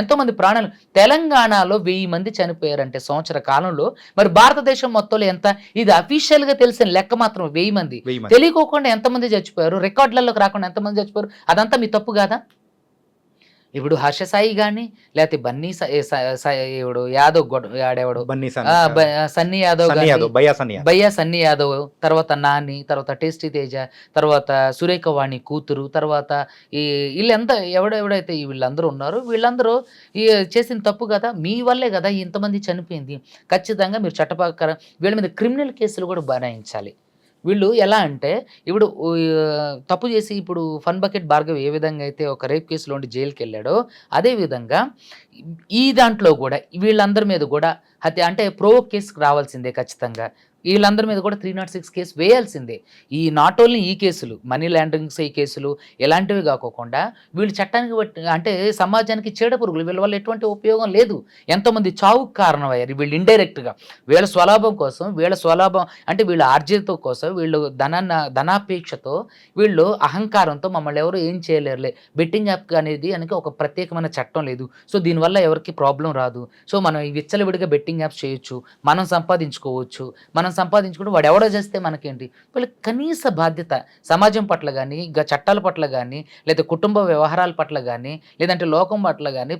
Speaker 3: ఎంతోమంది ప్రాణాలు. తెలంగాణలో 1000 మంది చనిపోయారంటే సంవత్సర కాలంలో, మరి భారతదేశం మొత్తంలో ఎంత? ఇది అఫీషియల్గా తెలిసిన లెక్క మాత్రం 1000 మంది. తెలియకోకుండా ఎంతమంది చచ్చిపోయారు, రికార్డులలోకి రాకుండా ఎంతమంది చచ్చిపోయారు, అదంతా మీ తప్పు కాదా? ఇప్పుడు హర్ష సాయి కానీ లేకపోతే బన్నీ ఇప్పుడు యాదవ్ ఆడేవాడు సన్నీ యాదవ్, భయ్యా సన్నీ యాదవ్, తర్వాత నాని, తర్వాత టేస్టీ తేజ, తర్వాత సురేఖ వాణి కూతురు, తర్వాత వీళ్ళంతా ఎవడైతే వీళ్ళందరూ ఉన్నారో వీళ్ళందరూ చేసిన తప్పు కదా, మీ వల్లే కదా ఇంతమంది చనిపోయింది. ఖచ్చితంగా మీరు చట్టప్రకారం వీళ్ళ మీద క్రిమినల్ కేసులు కూడా బనాయించాలి. వీళ్ళు ఎలా అంటే ఇప్పుడు తప్పు చేసి ఇప్పుడు ఫన్ బకెట్ భార్గవ్ ఏ విధంగా అయితే ఒక రేప్ కేసులో ఉండి జైలుకి వెళ్ళాడో అదేవిధంగా ఈ దాంట్లో కూడా వీళ్ళందరి మీద కూడా హత్య అంటే ప్రోవోక్ కేసుకు రావాల్సిందే ఖచ్చితంగా. వీళ్ళందరి మీద కూడా 306 కేసు వేయాల్సిందే. ఈ నాట్ ఓన్లీ ఈ కేసులు, మనీ లాండరింగ్స్ ఈ కేసులు ఇలాంటివి కాకోకుండా వీళ్ళు చట్టానికి అంటే సమాజానికి చీడ పురుగులు, వీళ్ళ వల్ల ఎటువంటి ఉపయోగం లేదు. ఎంతోమంది చావుకు కారణమయ్యారు వీళ్ళు ఇండైరెక్ట్గా. వీళ్ళ స్వలాభం కోసం, వీళ్ళ స్వలాభం అంటే వీళ్ళ ఆర్జితం కోసం, వీళ్ళు ధనాపేక్షతో, వీళ్ళు అహంకారంతో మమ్మల్ని ఎవరు ఏం చేయలేరులే. బెట్టింగ్ యాప్ అనేది ఒక ప్రత్యేకమైన చట్టం లేదు, సో దీనివల్ల ఎవరికి ప్రాబ్లం రాదు, సో మనం ఈ విచ్చలవిడిగా బెట్టింగ్ యాప్స్ చేయొచ్చు, మనం సంపాదించుకోవచ్చు, మనం సంపాదించుకుంటే వాడు ఎవడో చేస్తే మనకేంటి. వీళ్ళకి కనీస బాధ్యత సమాజం పట్ల కానీ, చట్టాల పట్ల కానీ, లేదా కుటుంబ వ్యవహారాల పట్ల కానీ, లేదంటే లోకం పట్ల కానీ,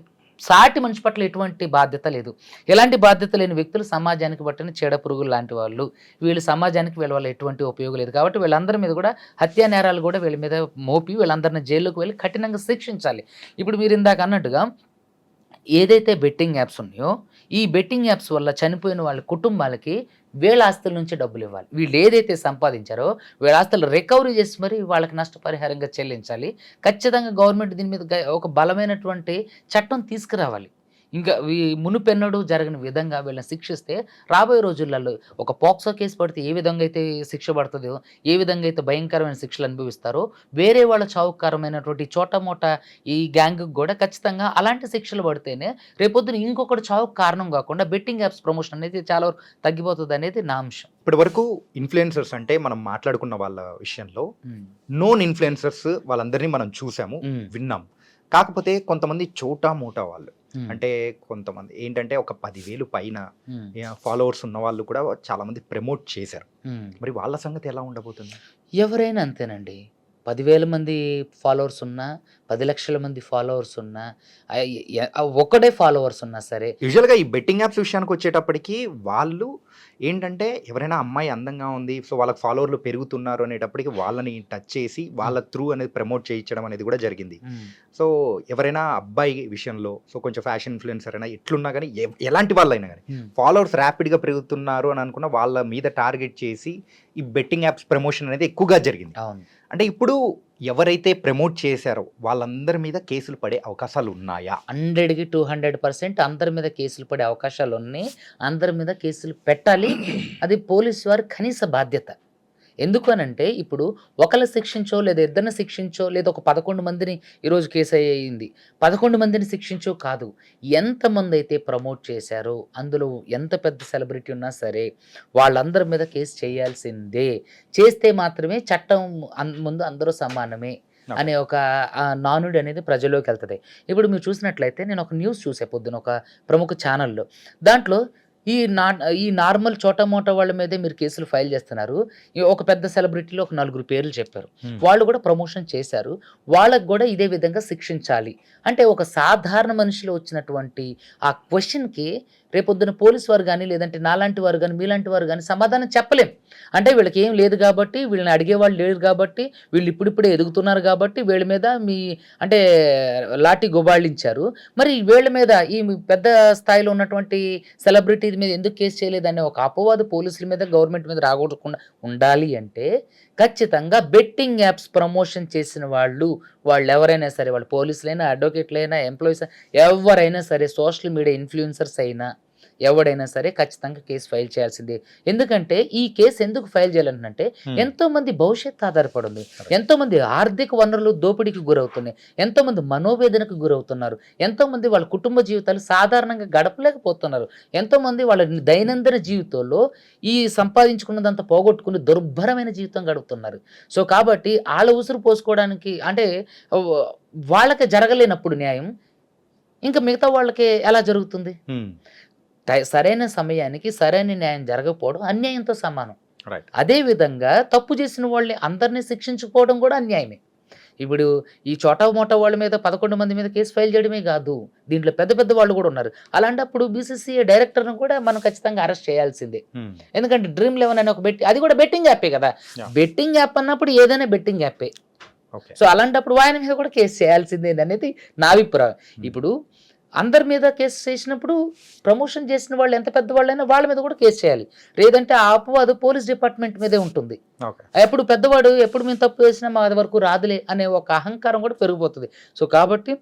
Speaker 3: సాటి మనిషి పట్ల ఎటువంటి బాధ్యత లేదు. ఎలాంటి బాధ్యత లేని వ్యక్తులు సమాజానికి పట్టిన చీడ పురుగులు లాంటి వాళ్ళు. వీళ్ళు సమాజానికి వీళ్ళ వల్ల ఎటువంటి ఉపయోగం లేదు. కాబట్టి వీళ్ళందరి మీద కూడా హత్యా నేరాలు కూడా వీళ్ళ మీద మోపి వీళ్ళందరినీ జైల్లోకి వెళ్ళి కఠినంగా శిక్షించాలి. ఇప్పుడు మీరు ఇందాక అన్నట్టుగా ఏదైతే బెట్టింగ్ యాప్స్ ఉన్నాయో ఈ బెట్టింగ్ యాప్స్ వల్ల చనిపోయిన వాళ్ళ కుటుంబాలకి వీళ్ళ ఆస్తుల నుంచి డబ్బులు ఇవ్వాలి. వీళ్ళు ఏదైతే సంపాదించారో వీళ్ళ ఆస్తులు రికవరీ చేసి మరి వాళ్ళకి నష్టపరిహారంగా చెల్లించాలి. ఖచ్చితంగా గవర్నమెంట్ దీని మీద ఒక బలమైనటువంటి చట్టం తీసుకురావాలి. ఇంకా మునుపెన్నడూ జరగని విధంగా వీళ్ళని శిక్షిస్తే రాబోయే రోజులలో ఒక పోక్సో కేసు పడితే ఏ విధంగా అయితే శిక్ష పడుతుందో, ఏ విధంగా అయితే భయంకరమైన శిక్షలు అనుభవిస్తారో, వేరే వాళ్ళ చావుకారమైనటువంటి చోటమోట ఈ గ్యాంగ్కి కూడా ఖచ్చితంగా అలాంటి శిక్షలు పడితేనే రేపొద్దున ఇంకొకటి చావుకు కారణం కాకుండా బెట్టింగ్ యాప్స్ ప్రమోషన్ అనేది చాలా వరకు తగ్గిపోతుంది అనేది నా అంశం.
Speaker 2: ఇప్పటి వరకు ఇన్ఫ్లుయెన్సర్స్ అంటే మనం మాట్లాడుకున్న వాళ్ళ విషయంలో నోన్ ఇన్ఫ్లుయెన్సర్స్ వాళ్ళందరినీ మనం చూసాము, విన్నాం. కాకపోతే కొంతమంది చోటా మోటా వాళ్ళు, అంటే కొంతమంది ఏంటంటే ఒక 10,000 పైన ఫాలోవర్స్ ఉన్న వాళ్ళు కూడా చాలా మంది ప్రమోట్ చేశారు. మరి వాళ్ళ సంగతి ఎలా ఉండబోతుంది?
Speaker 3: ఎవరైనా అంతేనండి. 10,000 మంది ఫాలోవర్స్ ఉన్నా, 10 లక్షల మంది ఫాలోవర్స్ ఉన్నా, ఒక్కడే ఫాలోవర్స్ ఉన్నా సరే
Speaker 2: యూజువల్‌గా ఈ బెట్టింగ్ యాప్స్ విషయానికి వచ్చేటప్పటికి వాళ్ళు ఏంటంటే ఎవరైనా అమ్మాయి అందంగా ఉంది. సో, వాళ్ళకి ఫాలోవర్లు పెరుగుతున్నారు అనేటప్పటికి వాళ్ళని టచ్ చేసి వాళ్ళ త్రూ అనేది ప్రమోట్ చేయించడం అనేది కూడా జరిగింది. సో, ఎవరైనా అబ్బాయి విషయంలో సో, కొంచెం ఫ్యాషన్ ఇన్‌ఫ్లుయెన్సర్ అయినా ఎట్లున్నా గానీ ఎలాంటి వాళ్ళైనా గానీ ఫాలోవర్స్ ర్యాపిడ్‌గా పెరుగుతున్నారు అని అనుకున్న వాళ్ళ మీద టార్గెట్ చేసి ఈ బెట్టింగ్ యాప్స్ ప్రమోషన్ అనేది ఎక్కువగా జరిగింది.
Speaker 3: అవును.
Speaker 2: అంటే ఇప్పుడు ఎవరైతే ప్రమోట్ చేశారో వాళ్ళందరి మీద కేసులు పడే అవకాశాలు ఉన్నాయా?
Speaker 3: 100కి 200% అందరి మీద కేసులు పడే అవకాశాలు ఉన్నాయి. అందరి మీద కేసులు పెట్టాలి. అది పోలీసు వారి కనీస బాధ్యత. ఎందుకు అనంటే ఇప్పుడు ఒకళ్ళని శిక్షించో లేదా ఇద్దరిని శిక్షించో లేదా ఒక 11 మందిని ఈరోజు కేసు అయ్యింది. 11 మందిని శిక్షించో కాదు. ఎంతమంది అయితే ప్రమోట్ చేశారో అందులో ఎంత పెద్ద సెలబ్రిటీ ఉన్నా సరే వాళ్ళందరి మీద కేసు చేయాల్సిందే. చేస్తే మాత్రమే చట్టం ముందు అందరూ సమానమే అనే ఒక నానుడి అనేది ప్రజల్లోకి వెళ్తది. ఇప్పుడు మీరు చూసినట్లయితే నేను ఒక న్యూస్ చూసా పొద్దున ఒక ప్రముఖ ఛానల్‌లో. దాంట్లో ఈ నార్మల్ చోటా మోటా వాళ్ళ మీదే మీరు కేసులు ఫైల్ చేస్తున్నారు. ఒక పెద్ద సెలబ్రిటీలో ఒక 4 పేర్లు చెప్పారు. వాళ్ళు కూడా ప్రమోషన్ చేశారు. వాళ్ళకి కూడా ఇదే విధంగా శిక్షించాలి. అంటే ఒక సాధారణ మనిషిలో వచ్చినటువంటి ఆ క్వెషన్‌కి రేపొద్దున పోలీసు వారు గానీ, లేదంటే నాలాంటి వారు గానీ, మీలాంటి వారు గానీ సమాధానం చెప్పలేం. అంటే వీళ్ళకి ఏం లేదు కాబట్టి, వీళ్ళని అడిగేవాళ్ళు లేరు కాబట్టి, వీళ్ళు ఇప్పుడిప్పుడే ఎదుగుతున్నారు కాబట్టి వీళ్ళ మీద అంటే లాఠీ గుబాళించారు. మరి వీళ్ళ మీద ఈ పెద్ద స్థాయిలో ఉన్నటువంటి సెలబ్రిటీ మీద ఎందుకు కేసు చేయలేదనే ఒక అపవాదు పోలీసుల మీద, గవర్నమెంట్ మీద రాకూడకుండా ఉండాలి అంటే ఖచ్చితంగా బెట్టింగ్ యాప్స్ ప్రమోషన్ చేసిన వాళ్ళు ఎవరైనా సరే, వాళ్ళు పోలీసులైనా, అడ్వకేట్లైనా, ఎంప్లాయీస్ ఎవరైనా సరే, సోషల్ మీడియా ఇన్ఫ్లుయెన్సర్స్ అయినా ఎవడైనా సరే ఖచ్చితంగా కేసు ఫైల్ చేయాల్సిందే. ఎందుకంటే ఈ కేసు ఎందుకు ఫైల్ చేయాలంటే ఎంతో మంది భవిష్యత్తు ఆధారపడి ఉంది. ఎంతో మంది ఆర్థిక వనరులు దోపిడీకి గురవుతున్నాయి. ఎంతో మంది మనోవేదనకు గురవుతున్నారు. ఎంతో మంది వాళ్ళ కుటుంబ జీవితాలు సాధారణంగా గడపలేకపోతున్నారు. ఎంతో మంది వాళ్ళ దైనందిన జీవితంలో ఈ సంపాదించుకున్నదంతా పోగొట్టుకుని దుర్భరమైన జీవితం గడుపుతున్నారు. సో కాబట్టి వాళ్ళ ఉసురు పోసుకోవడానికి అంటే వాళ్ళకి జరగలేనప్పుడు న్యాయం ఇంకా మిగతా వాళ్ళకి ఎలా జరుగుతుంది? సరైన సమయానికి సరైన న్యాయం జరగకపోవడం అన్యాయంతో సమానం. అదే విధంగా తప్పు చేసిన వాళ్ళని అందరినీ శిక్షించుకోవడం కూడా అన్యాయమే. ఇప్పుడు ఈ చోటా మోటా వాళ్ళ మీద 11 మంది మీద కేసు ఫైల్ చేయడమే కాదు, దీంట్లో పెద్ద పెద్ద వాళ్ళు కూడా ఉన్నారు. అలాంటప్పుడు బీసీసీఐ డైరెక్టర్ను కూడా మనం ఖచ్చితంగా అరెస్ట్ చేయాల్సిందే. ఎందుకంటే Dream11 అనే ఒక అది కూడా బెట్టింగ్ యాపే కదా. బెట్టింగ్ యాప్ అన్నప్పుడు ఏదైనా బెట్టింగ్ యాపే. సో అలాంటప్పుడు ఆయన మీద కూడా కేసు చేయాల్సిందే అనేది నా అభిప్రాయం. ఇప్పుడు అందరి మీద కేసు చేసినప్పుడు ప్రమోషన్ చేసిన వాళ్ళు ఎంత పెద్దవాళ్ళైనా వాళ్ళ మీద కూడా కేసు చేయాలి. లేదంటే ఆ అపవాదు పోలీస్ డిపార్ట్మెంట్ మీదే ఉంటుంది. ఎప్పుడు పెద్దవాడు ఎప్పుడు మేము తప్పు చేసినా మా అది వరకు రాదులే అనే ఒక అహంకారం కూడా పెరిగిపోతుంది. సో కాబట్టి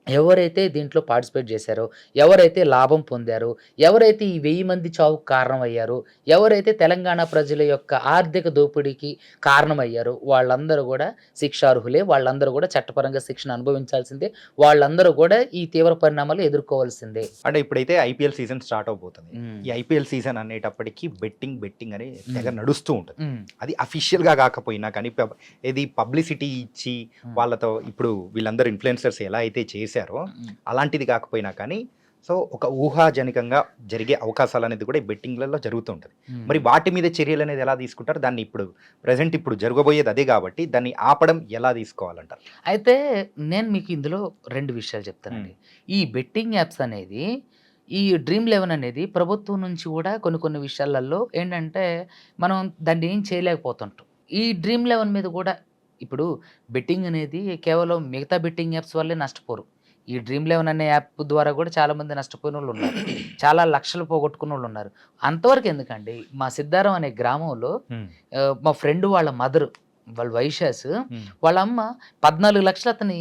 Speaker 3: ఎవరైతే దీంట్లో పార్టిసిపేట్ చేశారో, ఎవరైతే లాభం పొందారో, ఎవరైతే ఈ 1000 మంది చావుకు కారణమయ్యారో, ఎవరైతే తెలంగాణ ప్రజల యొక్క ఆర్థిక దోపిడీకి కారణమయ్యారో వాళ్ళందరూ కూడా శిక్షార్హులే. వాళ్ళందరూ కూడా చట్టపరంగా శిక్షణ అనుభవించాల్సిందే. వాళ్ళందరూ కూడా ఈ తీవ్ర పరిణామాలు ఎదుర్కోవాల్సిందే.
Speaker 2: అంటే ఇప్పుడైతే ఐపీఎల్ సీజన్ స్టార్ట్ అవబోతుంది. ఈ ఐపీఎల్ సీజన్ అనేటప్పటికి బెట్టింగ్ అని తెగ నడుస్తూ ఉంటుంది. అది అఫీషియల్ గా కాకపోయినా కానీ ఇది పబ్లిసిటీ ఇచ్చి వాళ్ళతో ఇప్పుడు వీళ్ళందరూ ఇన్ఫ్లుయెన్సర్స్ ఎలా అయితే చేశారో అలాంటిది కాకపోయినా కానీ సో ఒక ఊహాజనికంగా జరిగే అవకాశాలు అనేది కూడా ఈ బెట్టింగ్లలో జరుగుతూ ఉంటుంది. మరి వాటి మీద చర్యలు అనేది ఎలా తీసుకుంటారు? దాన్ని ఇప్పుడు జరగబోయేది అదే కాబట్టి దాన్ని ఆపడం ఎలా తీసుకోవాలంటారు?
Speaker 3: అయితే నేను మీకు ఇందులో 2 విషయాలు చెప్తానండి. ఈ బెట్టింగ్ యాప్స్ అనేది ఈ Dream11 అనేది ప్రభుత్వం నుంచి కూడా కొన్ని విషయాలలో ఏంటంటే మనం దాన్ని ఏం చేయలేకపోతుంటాం. ఈ Dream11 మీద కూడా ఇప్పుడు బెట్టింగ్ అనేది కేవలం మిగతా బెట్టింగ్ యాప్స్ వల్లే నష్టపోరు. ఈ Dream11 అనే యాప్ ద్వారా కూడా చాలామంది నష్టపోయిన వాళ్ళు ఉన్నారు. చాలా లక్షలు పోగొట్టుకున్న వాళ్ళు ఉన్నారు. అంతవరకు ఎందుకండి, మా సిద్ధారం అనే గ్రామంలో మా ఫ్రెండ్ వాళ్ళ మదర్ వాళ్ళ వైశాస్ వాళ్ళ అమ్మ 14 లక్షలు అతని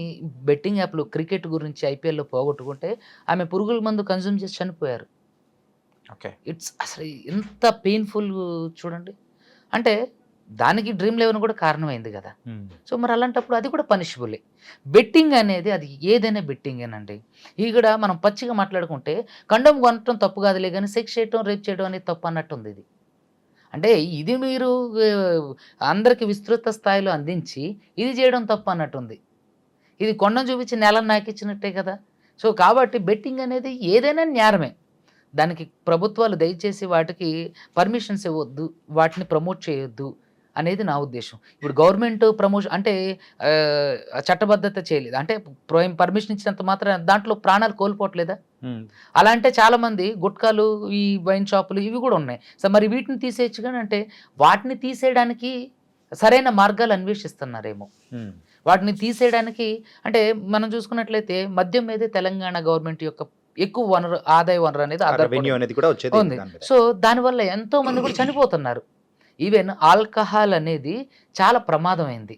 Speaker 3: బెట్టింగ్ యాప్లు క్రికెట్ గురించి ఐపీఎల్లో పోగొట్టుకుంటే ఆమె పురుగుల మందు కన్జ్యూమ్ చేసి చనిపోయారు. ఇట్స్ అసలు ఎంత పెయిన్ఫుల్ చూడండి. అంటే దానికి Dream11 కూడా కారణమైంది కదా. సో మరి అలాంటప్పుడు అది కూడా పనిషబులే. బెట్టింగ్ అనేది అది ఏదైనా బెట్టింగేనండి. ఇక్కడ మనం పచ్చిగా మాట్లాడుకుంటే కండోమ్ కొనటం తప్పు కాదులే కానీ సెక్స్ చేయటం, రేప్ చేయడం అనేది తప్పు అన్నట్టుంది. ఇది అంటే ఇది మీరు అందరికి విస్తృత స్థాయిలో అందించి ఇది చేయడం తప్పు అన్నట్టుంది. ఇది కొండం చూపించి నెలను నాకిచ్చినట్టే కదా. సో కాబట్టి బెట్టింగ్ అనేది ఏదైనా న్యారమే. దానికి ప్రభుత్వాలు దయచేసి వాటికి పర్మిషన్స్ ఇవ్వద్దు, వాటిని ప్రమోట్ చేయొద్దు. అనేది నా ఉద్దేశం. ఇప్పుడు గవర్నమెంట్ ప్రమోషన్ అంటే చట్టబద్ధత చేయలేదు అంటే పర్మిషన్ ఇచ్చినంత మాత్రం దాంట్లో ప్రాణాలు కోల్పోవట్లేదా? అలా అంటే చాలామంది గుట్కాలు, ఈ వైన్ షాపులు ఇవి కూడా ఉన్నాయి. సో మరి వీటిని తీసేయచ్చు కానీ అంటే వాటిని తీసేయడానికి సరైన మార్గాలు అన్వేషిస్తున్నారేమో. వాటిని తీసేయడానికి అంటే మనం చూసుకున్నట్లయితే మద్యం మీదే తెలంగాణ గవర్నమెంట్ యొక్క ఎక్కువ ఆదాయ వనరు అనేది
Speaker 2: రెవెన్యూ అనేది కూడా వచ్చేది
Speaker 3: ఉంది.
Speaker 2: దాని మీద.
Speaker 3: సో దానివల్ల ఎంతో మంది కూడా చనిపోతున్నారు. ఈవెన్ ఆల్కహాల్ అనేది చాలా ప్రమాదమైంది.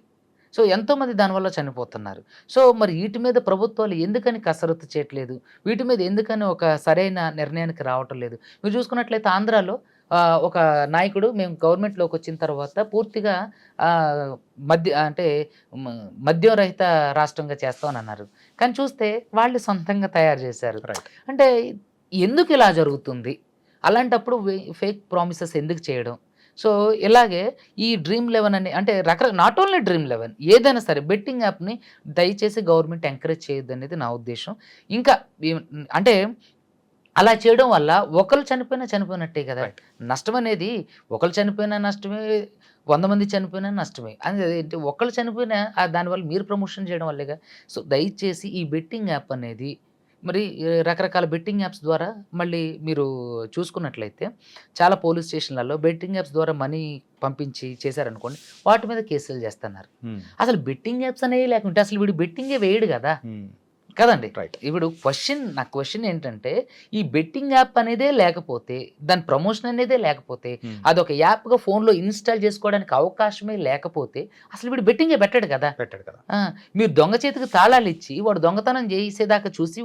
Speaker 3: సో ఎంతోమంది దానివల్ల చనిపోతున్నారు. సో మరి వీటి మీద ప్రభుత్వాలు ఎందుకని కసరత్తు చేయట్లేదు? వీటి మీద ఎందుకని ఒక సరైన నిర్ణయానికి రావటం లేదు? మీరు చూసుకున్నట్లయితే ఆంధ్రాలో ఒక నాయకుడు మేము గవర్నమెంట్లోకి వచ్చిన తర్వాత పూర్తిగా మద్యం రహిత రాష్ట్రంగా చేస్తామని అన్నారు. కానీ చూస్తే వాళ్ళు సొంతంగా తయారు చేశారు. అంటే ఎందుకు ఇలా జరుగుతుంది? అలాంటప్పుడు ఫేక్ ప్రామిసెస్ ఎందుకు చేయడం? సో ఇలాగే ఈ డ్రీమ్11 అని అంటే నాట్ ఓన్లీ డ్రీమ్11 ఏదైనా సరే బెట్టింగ్ యాప్ని దయచేసి గవర్నమెంట్ ఎంకరేజ్ చేయొద్దు అనేది నా ఉద్దేశం. ఇంకా అంటే అలా చేయడం వల్ల ఒకరు చనిపోయినట్టే కదా. నష్టం అనేది ఒకరు చనిపోయినా నష్టమే, 100 మంది చనిపోయినా నష్టమే. అంటే ఒకళ్ళు చనిపోయినా దానివల్ల మీరు ప్రమోషన్ చేయడం వల్లేగా. సో దయచేసి ఈ బెట్టింగ్ యాప్ అనేది మరి రకరకాల బెట్టింగ్ యాప్స్ ద్వారా మళ్ళీ మీరు చూసుకున్నట్లయితే చాలా పోలీస్ స్టేషన్లలో బెట్టింగ్ యాప్స్ ద్వారా మనీ పంపించి చేశారనుకోండి వాటి మీద కేసులు చేస్తున్నారు. అసలు బెట్టింగ్ యాప్స్ అనేవి లేకుంటే అసలు వీడు బెట్టింగే వేయడు కదా కదండి. ఇప్పుడు నా క్వశ్చన్ ఏంటంటే ఈ బెట్టింగ్ యాప్ అనేదే లేకపోతే, దాని ప్రమోషన్ అనేదే లేకపోతే, అదొక యాప్గా ఫోన్లో ఇన్స్టాల్ చేసుకోవడానికి అవకాశమే లేకపోతే అసలు వీడు బెట్టింగే పెట్టాడు కదా. మీరు దొంగ చేతికి తాళాలు ఇచ్చి వాడు దొంగతనం చేసేదాకా చూసి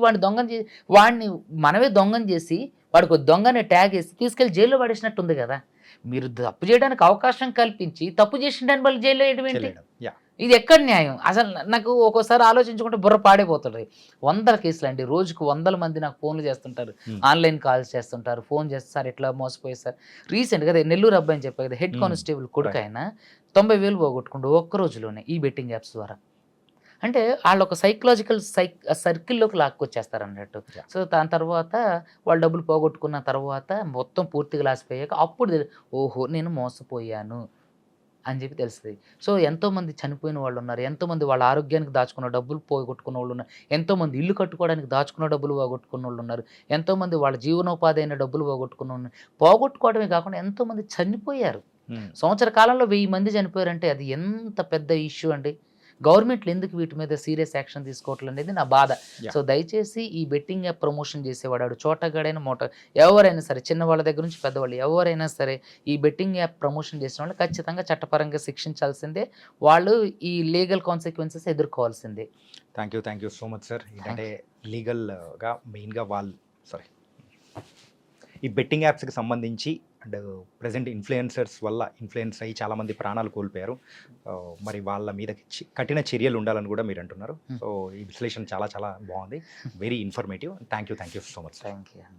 Speaker 3: వాడిని మనమే దొంగని చేసి వాడికి దొంగనే ట్యాగ్ వేసి తీసుకెళ్లి జైల్లో పడేసినట్టుంది కదా. మీరు తప్పు చేయడానికి అవకాశం కల్పించి తప్పు చేసిన దాని వల్ల జైల్లో వేయడం ఏంటి? ఇది ఎక్కడ న్యాయం? అసలు నాకు ఒక్కోసారి ఆలోచించుకుంటే బుర్ర పాడైపోతుంది. 100 కేసులు అండి, రోజుకు 100 మంది నాకు ఫోన్లు చేస్తుంటారు, ఆన్లైన్ కాల్స్ చేస్తుంటారు, ఫోన్ చేస్తారు ఇట్లా మోసపోయి సార్. రీసెంట్గా నెల్లూరు అబ్బాయి అని చెప్పారు కదా, హెడ్ కానిస్టేబుల్ కొడుకు ఆయన 90,000 పోగొట్టుకుంటూ ఒక్క రోజులోనే ఈ బెట్టింగ్ యాప్స్ ద్వారా. అంటే వాళ్ళు ఒక సైకలాజికల్ సర్కిల్లోకి లాక్కొచ్చేస్తారు అన్నట్టు. సో దాని తర్వాత వాళ్ళు డబ్బులు పోగొట్టుకున్న తర్వాత మొత్తం పూర్తిగా లాసిపోయాక అప్పుడు ఓహో నేను మోసపోయాను అని చెప్పి తెలుస్తుంది. సో ఎంతోమంది చనిపోయిన వాళ్ళు ఉన్నారు, ఎంతోమంది వాళ్ళ ఆరోగ్యానికి దాచుకున్న డబ్బులు పోగొట్టుకున్న వాళ్ళు ఉన్నారు, ఎంతోమంది ఇల్లు కట్టుకోవడానికి దాచుకున్న డబ్బులు పోగొట్టుకున్న వాళ్ళు ఉన్నారు, ఎంతోమంది వాళ్ళ జీవనోపాధి అయిన డబ్బులు పోగొట్టుకున్న వాళ్ళు. పోగొట్టుకోవడమే కాకుండా ఎంతోమంది చనిపోయారు. సంవత్సర కాలంలో 1000 మంది చనిపోయారంటే అది ఎంత పెద్ద ఇష్యూ అండి. గవర్నమెంట్లు ఎందుకు వీటి మీద సీరియస్ యాక్షన్ తీసుకోవట్లేదు అనేది నా బాధ. సో దయచేసి ఈ బెట్టింగ్ యాప్ ప్రమోషన్ చేసేవాడు చోటగాడైన ఎవరైనా సరే, చిన్నవాళ్ళ దగ్గర నుంచి పెద్దవాళ్ళు ఎవరైనా సరే ఈ బెట్టింగ్ యాప్ ప్రమోషన్ చేసిన వాళ్ళు ఖచ్చితంగా చట్టపరంగా శిక్షించాల్సిందే, వాళ్ళు ఈ లీగల్ కాన్సిక్వెన్సెస్ ఎదుర్కోవాల్సిందే.
Speaker 2: Thank you so much sir. ఏంటంటే లీగల్గా మెయిన్గా ఈ బెట్టింగ్ యాప్స్కి సంబంధించి అండ్ ప్రజెంట్ ఇన్ఫ్లుయెన్సర్స్ వల్ల ఇన్ఫ్లుయెన్స్ అయ్యి చాలామంది ప్రాణాలు కోల్పోయారు. మరి వాళ్ళ మీద కఠిన చర్యలు ఉండాలని కూడా మీరు అంటున్నారు. సో ఈ విశ్లేషణ చాలా బాగుంది, very informative. Thank you so much.
Speaker 3: Thank you అండి.